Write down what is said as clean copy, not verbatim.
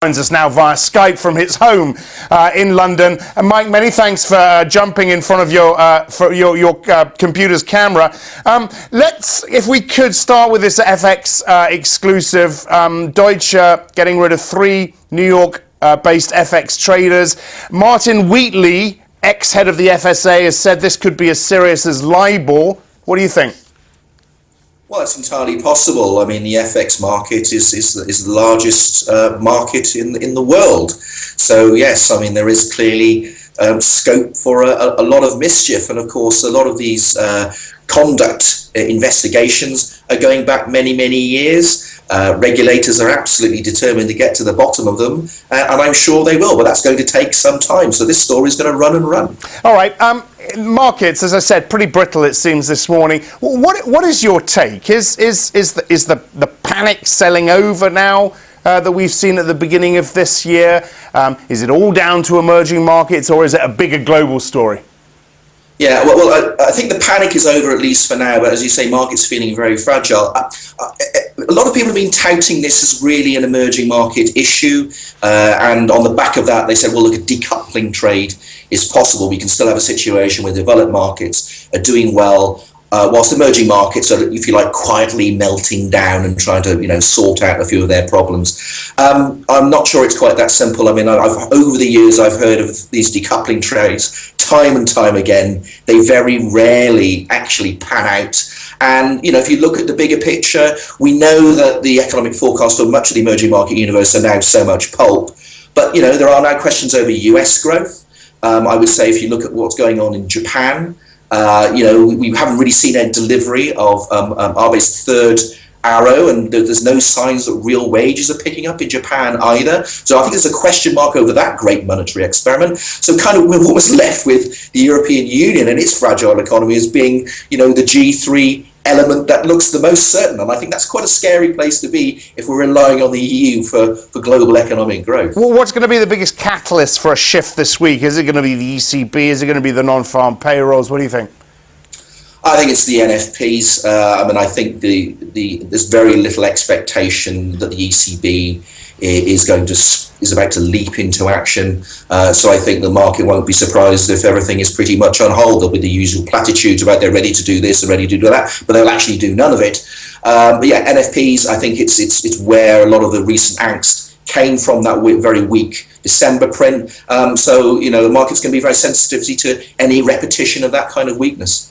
joins us now via Skype from his home in London. And Mike, many thanks for jumping in front of your computer's camera. Let's, if we could, start with this FX exclusive. Deutsche getting rid of 3 New York-based FX traders. Martin Wheatley, ex-head of the FSA, has said this could be as serious as Libor. What do you think? Well, it's entirely possible. I mean, the FX market is the largest market in the world. So, yes, I mean, there is clearly scope for a lot of mischief. And, of course, a lot of these conduct investigations are going back many, many years. Regulators are absolutely determined to get to the bottom of them, and I'm sure they will, but that's going to take some time. So this story is going to run and run. All right. Markets, as I said, pretty brittle, it seems, this morning. What is your take? Is the panic selling over now that we've seen at the beginning of this year? Is it all down to emerging markets, or is it a bigger global story? Yeah, well, I think the panic is over, at least for now, but as you say, markets feeling very fragile. A lot of people have been touting this as really an emerging market issue, and on the back of that, they said, well, look, a decoupling trade is possible. We can still have a situation where developed markets are doing well, whilst emerging markets are, if you like, quietly melting down and trying to, sort out a few of their problems. I'm not sure it's quite that simple. I mean, over the years, I've heard of these decoupling trades time and time again. They very rarely actually pan out. And, if you look at the bigger picture, we know that the economic forecasts for much of the emerging market universe are now so much pulp. But, there are now questions over US growth. I would say if you look at what's going on in Japan, we haven't really seen a delivery of Abe's third arrow, and there's no signs that real wages are picking up in Japan either. So I think there's a question mark over that great monetary experiment. So kind of we're almost left with the European Union and its fragile economy as being, the G3 element that looks the most certain. And I think that's quite a scary place to be if we're relying on the EU for global economic growth. Well, what's going to be the biggest catalyst for a shift this week? Is it going to be the ECB? Is it going to be the non-farm payrolls? What do you think? I think it's the NFPs. I think there's very little expectation that the ECB is about to leap into action. So I think the market won't be surprised if everything is pretty much on hold. There'll be the usual platitudes about they're ready to do this and ready to do that, but they'll actually do none of it. But yeah, NFPs, I think it's where a lot of the recent angst came from, that very weak December print. So the market's going to be very sensitive to any repetition of that kind of weakness.